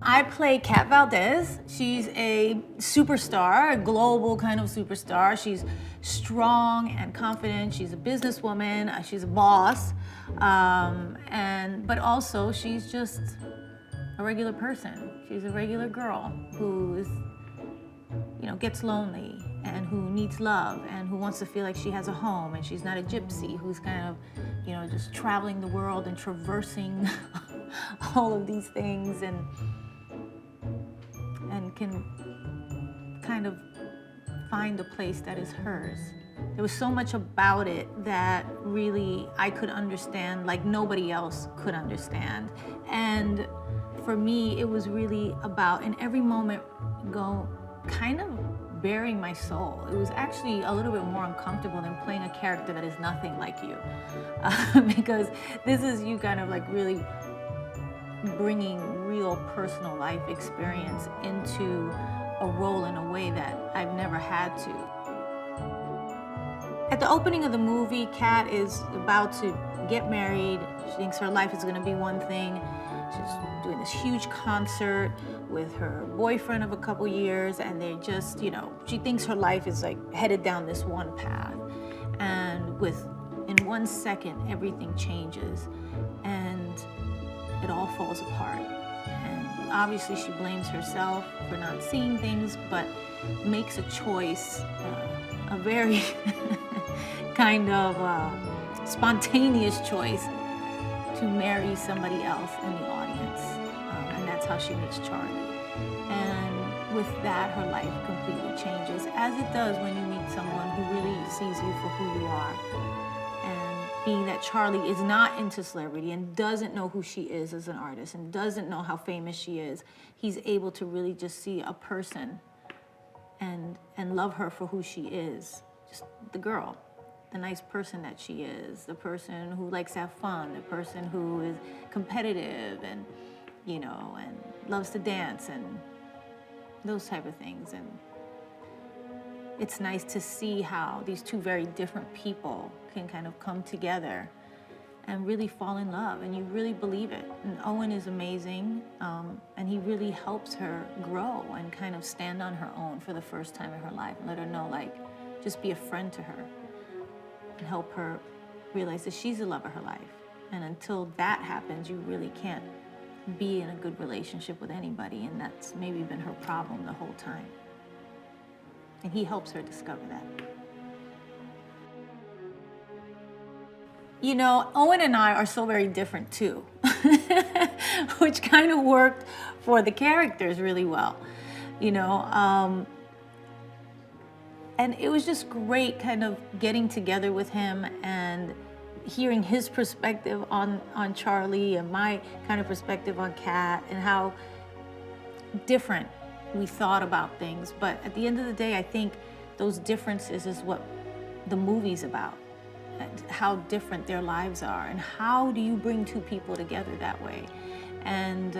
I play Kat Valdez. She's a superstar, a global kind of superstar. She's strong and confident. She's a businesswoman. She's a boss, but also she's just a regular person. She's a regular girl who is, gets lonely and who needs love and who wants to feel like she has a home, and she's not a gypsy who's kind of, just traveling the world and traversing all of these things and can kind of find a place that is hers. There was so much about it that really I could understand like nobody else could understand. And for me, it was really about, in every moment, kind of bearing my soul. It was actually a little bit more uncomfortable than playing a character that is nothing like you. Because this is you kind of like really bringing real personal life experience into a role in a way that I've never had to. At the opening of the movie, Kat is about to get married. She thinks her life is going to be one thing. She's doing this huge concert with her boyfriend of a couple years, and they just, she thinks her life is like headed down this one path. And in 1 second, everything changes. And it all falls apart. And obviously she blames herself for not seeing things, but makes a choice, a very kind of spontaneous choice to marry somebody else in the audience. And that's how she meets Charlie. And with that, her life completely changes, as it does when you meet someone who really sees you for who you are. Being that Charlie is not into celebrity and doesn't know who she is as an artist and doesn't know how famous she is, he's able to really just see a person and love her for who she is. Just the girl, the nice person that she is, the person who likes to have fun, the person who is competitive and, and loves to dance and those type of things. And it's nice to see how these two very different people can kind of come together and really fall in love, and you really believe it. And Owen is amazing, and he really helps her grow and kind of stand on her own for the first time in her life and let her know, like, just be a friend to her and help her realize that she's the love of her life. And until that happens, you really can't be in a good relationship with anybody, and that's maybe been her problem the whole time. And he helps her discover that. Owen and I are so very different too, which kind of worked for the characters really well, And it was just great kind of getting together with him and hearing his perspective on Charlie and my kind of perspective on Kat and how different we thought about things. But at the end of the day, I think those differences is what the movie's about. How different their lives are, and how do you bring two people together that way? And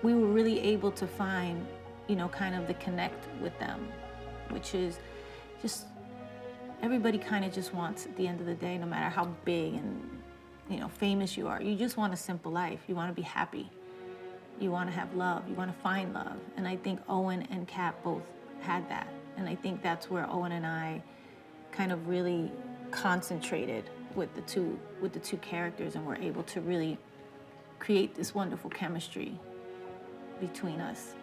we were really able to find, kind of the connect with them, which is just everybody kind of just wants, at the end of the day, no matter how big and famous you are, you just want a simple life. You want to be happy. You want to have love. You want to find love. And I think Owen and Kat both had that. And I think that's where Owen and I kind of really concentrated with the two characters, and were able to really create this wonderful chemistry between us.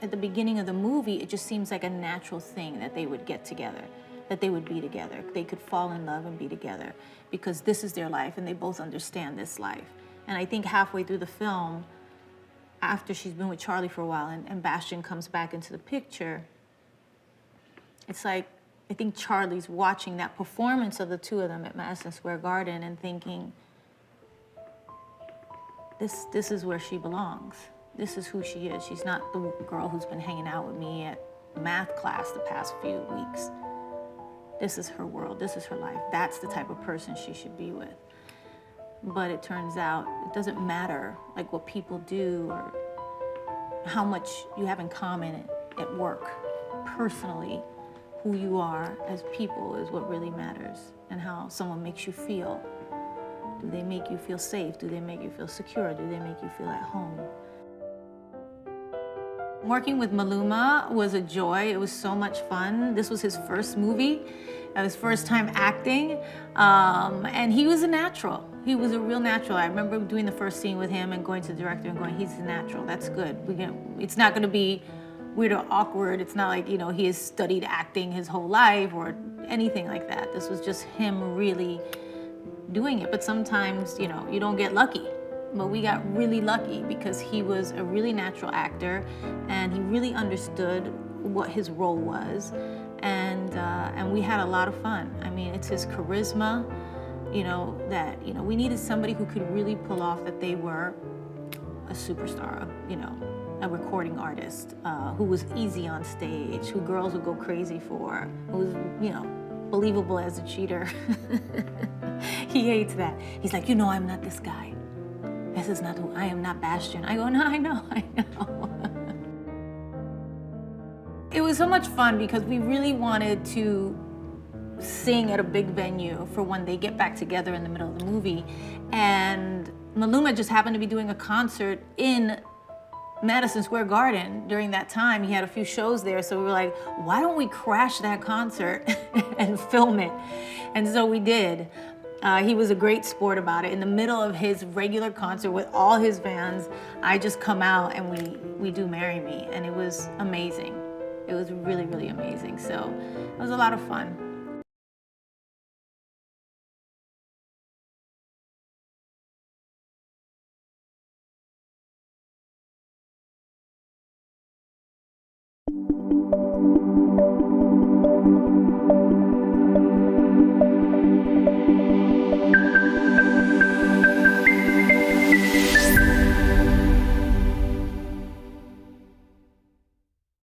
At the beginning of the movie, it just seems like a natural thing that they would get together, that they would be together. They could fall in love and be together because this is their life and they both understand this life. And I think halfway through the film, after she's been with Charlie for a while and Bastian comes back into the picture, it's like, I think Charlie's watching that performance of the two of them at Madison Square Garden and thinking, this is where she belongs. This is who she is. She's not the girl who's been hanging out with me at math class the past few weeks. This is her world. This is her life. That's the type of person she should be with. But it turns out it doesn't matter like what people do or how much you have in common at work. Personally, who you are as people is what really matters, and how someone makes you feel. Do they make you feel safe? Do they make you feel secure? Do they make you feel at home? Working with Maluma was a joy. It was so much fun. This was his first movie, his first time acting, and he was a natural. He was a real natural. I remember doing the first scene with him and going to the director and going, he's a natural, that's good. It's not gonna be weird or awkward. It's not like, he has studied acting his whole life or anything like that. This was just him really doing it. But sometimes, you don't get lucky. But we got really lucky because he was a really natural actor and he really understood what his role was. And we had a lot of fun. I mean, it's his charisma, that, we needed somebody who could really pull off that they were a superstar, a recording artist, who was easy on stage, who girls would go crazy for, who was, believable as a cheater. He hates that. He's like, I'm not this guy. This is not who I am, not Bastion. I go, no, I know. It was so much fun because we really wanted to sing at a big venue for when they get back together in the middle of the movie. And Maluma just happened to be doing a concert in Madison Square Garden during that time. He had a few shows there, so we were like, why don't we crash that concert and film it? And so we did. He was a great sport about it. In the middle of his regular concert with all his fans, I just come out and we do Marry Me, and it was amazing. It was really, really amazing. So it was a lot of fun.